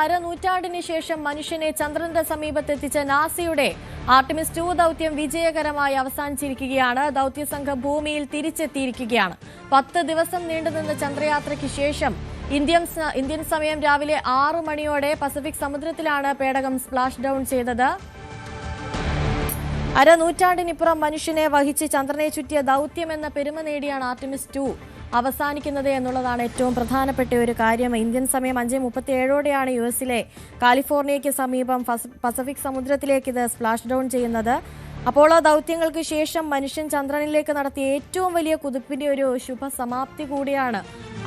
അരനൂറ്റാണ്ടിന് ശേഷം മനുഷ്യനെ ചന്ദ്രന്റെ സമീപത്തെത്തിച്ച നാസയുടെ ആർട്ടിമിസ് 2 ദൗത്യം വിജയകരമായി അവസാനിച്ചിരിക്കുകയാണ്. ദൗത്യസംഘം ഭൂമിയിൽ തിരിച്ചെത്തിയിരിക്കുകയാണ്. 10 ദിവസം നീണ്ടുനിന്ന ചന്ദ്രയാത്രയ്ക്ക് ശേഷം ഇന്ത്യൻ സമയം രാവിലെ 6 മണിയോടെ പസഫിക് സമുദ്രത്തിലാണ് പേടകം സ്പ്ലാഷ് ഡൌൺ ചെയ്തത്. അരനൂറ്റാണ്ടിനിപ്പുറം മനുഷ്യനെ വഹിച്ച് ചന്ദ്രനെ ചുറ്റിയ ദൗത്യമെന്ന പെരുമ നേടിയാണ് ആർട്ടിമിസ് 2 അവസാനിക്കുന്നത് എന്നുള്ളതാണ് ഏറ്റവും പ്രധാനപ്പെട്ട ഒരു കാര്യം. ഇന്ത്യൻ സമയം 5:37ഓടെയാണ് യുഎസിലെ കാലിഫോർണിയയ്ക്ക് സമീപം പസഫിക് സമുദ്രത്തിലേക്ക് ഇത് സ്പ്ലാഷ് ഡൌൺ ചെയ്യുന്നത്. അപ്പോളോ ദൗത്യങ്ങൾക്ക് ശേഷം മനുഷ്യൻ ചന്ദ്രനിലേക്ക് നടത്തിയ ഏറ്റവും വലിയ കുതിപ്പിന്റെ ഒരു ശുഭസമാപ്തി കൂടിയാണ്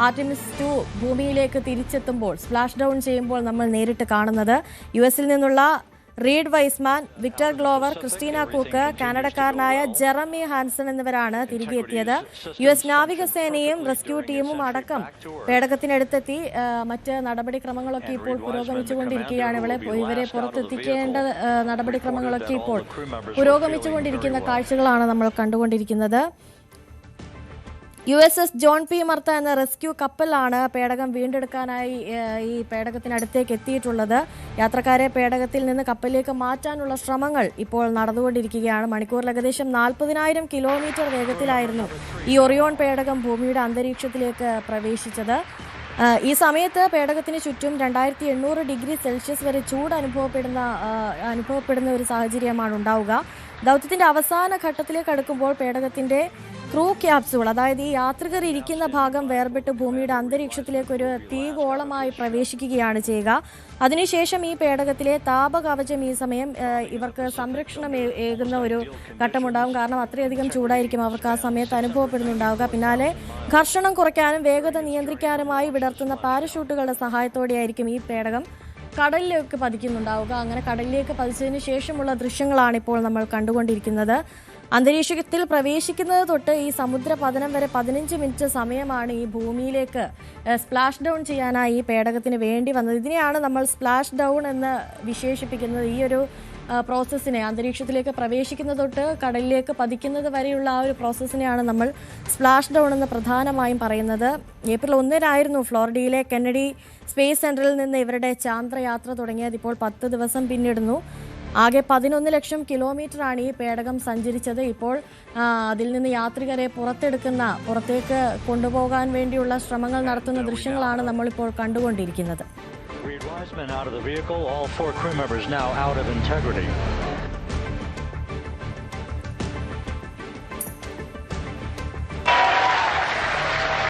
ആർട്ടിമിസ് 2 ഭൂമിയിലേക്ക് തിരിച്ചെത്തുമ്പോൾ സ്പ്ലാഷ് ഡൌൺ ചെയ്യുമ്പോൾ നമ്മൾ നേരിട്ട് കാണുന്നത്. യുഎസിൽ നിന്നുള്ള Reid Wiseman, Victor Glover, Christina Koch, കാനഡക്കാരനായ ജെറമി ഹാൻസൺ എന്നിവരാണ് തിരികെ എത്തിയത്. യുഎസ് നാവികസേനയും റെസ്ക്യൂ ടീമും അടക്കം പേടകത്തിനടുത്തെത്തി. മറ്റ് നടപടിക്രമങ്ങളൊക്കെ ഇപ്പോൾ പുരോഗമിച്ചുകൊണ്ടിരിക്കുകയാണ്. ഇവരെ പുറത്തെത്തിക്കേണ്ട നടപടിക്രമങ്ങളൊക്കെ ഇപ്പോൾ പുരോഗമിച്ചുകൊണ്ടിരിക്കുന്ന കാഴ്ചകളാണ് നമ്മൾ കണ്ടുകൊണ്ടിരിക്കുന്നത്. USS ജോൺ പി മർത്ത എന്ന റെസ്ക്യൂ കപ്പലാണ് പേടകം വീണ്ടെടുക്കാനായി ഈ പേടകത്തിനടുത്തേക്ക് എത്തിയിട്ടുള്ളത്. യാത്രക്കാരെ പേടകത്തിൽ നിന്ന് കപ്പലിലേക്ക് മാറ്റാനുള്ള ശ്രമങ്ങൾ ഇപ്പോൾ നടന്നുകൊണ്ടിരിക്കുകയാണ്. മണിക്കൂറിൽ ഏകദേശം 40,000 കിലോമീറ്റർ വേഗത്തിലായിരുന്നു ഈ ഒറിയോൺ പേടകം ഭൂമിയുടെ അന്തരീക്ഷത്തിലേക്ക് പ്രവേശിച്ചത്. ഈ സമയത്ത് പേടകത്തിന് ചുറ്റും 2800 ഡിഗ്രി സെൽഷ്യസ് വരെ ചൂട് അനുഭവപ്പെടുന്ന ഒരു സാഹചര്യമാണ് ഉണ്ടാവുക. ദൗത്യത്തിന്റെ അവസാന ഘട്ടത്തിലേക്ക് അടുക്കുമ്പോൾ പേടകത്തിന്റെ ക്രൂ ക്യാപ്സ്യൂൾ, അതായത് ഈ യാത്രികർ ഇരിക്കുന്ന ഭാഗം വേർപെട്ട് ഭൂമിയുടെ അന്തരീക്ഷത്തിലേക്ക് ഒരു തീഗോളമായി പ്രവേശിക്കുകയാണ് ചെയ്യുക. അതിനുശേഷം ഈ പേടകത്തിലെ താപകവചം ഈ സമയം ഇവർക്ക് സംരക്ഷണം ഏകുന്ന ഒരു ഘട്ടമുണ്ടാകും. കാരണം അത്രയധികം ചൂടായിരിക്കും അവർക്ക് ആ സമയത്ത് അനുഭവപ്പെടുന്നുണ്ടാവുക. പിന്നാലെ ഘർഷണം കുറയ്ക്കാനും വേഗത നിയന്ത്രിക്കാനുമായി വിടർത്തുന്ന പാരഷൂട്ടുകളുടെ സഹായത്തോടെയായിരിക്കും ഈ പേടകം കടലിലേക്ക് പതിക്കുന്നുണ്ടാവുക. അങ്ങനെ കടലിലേക്ക് പതിച്ചതിന് ശേഷമുള്ള ദൃശ്യങ്ങളാണ് ഇപ്പോൾ നമ്മൾ കണ്ടുകൊണ്ടിരിക്കുന്നത്. അന്തരീക്ഷത്തിൽ പ്രവേശിക്കുന്നത് തൊട്ട് ഈ സമുദ്രപതനം വരെ 15 മിനിറ്റ് സമയമാണ് ഈ ഭൂമിയിലേക്ക് സ്പ്ലാഷ് ഡൗൺ ചെയ്യാനായി ഈ പേടകത്തിന് വേണ്ടി വന്നത്. ഇതിനെയാണ് നമ്മൾ സ്പ്ലാഷ് ഡൗൺ എന്ന് വിശേഷിപ്പിക്കുന്നത്. ഈ ഒരു പ്രോസസ്സിനെ, അന്തരീക്ഷത്തിലേക്ക് പ്രവേശിക്കുന്നത് തൊട്ട് കടലിലേക്ക് പതിക്കുന്നത് വരെയുള്ള ആ ഒരു പ്രോസസ്സിനെയാണ് നമ്മൾ സ്പ്ലാഷ് ഡൗൺ എന്ന് പ്രധാനമായും പറയുന്നത്. ഏപ്രിൽ 1-നായിരുന്നു ഫ്ലോറിഡയിലെ കെന്നഡി സ്പേസ് സെന്ററിൽ നിന്ന് ഇവരുടെ ചാന്ദ്രയാത്ര തുടങ്ങിയത്. ഇപ്പോൾ 10 ദിവസം പിന്നിടുന്നു. ആകെ 11 ലക്ഷം കിലോമീറ്ററാണ് ഈ പേടകം സഞ്ചരിച്ചത്. ഇപ്പോൾ അതിൽ നിന്ന് യാത്രികരെ പുറത്തേക്ക് കൊണ്ടുപോകാൻ വേണ്ടിയുള്ള ശ്രമങ്ങൾ നടത്തുന്ന ദൃശ്യങ്ങളാണ് നമ്മളിപ്പോൾ കണ്ടുകൊണ്ടിരിക്കുന്നത്. Reed Wiseman out of the vehicle, all 4 crew members now out of integrity.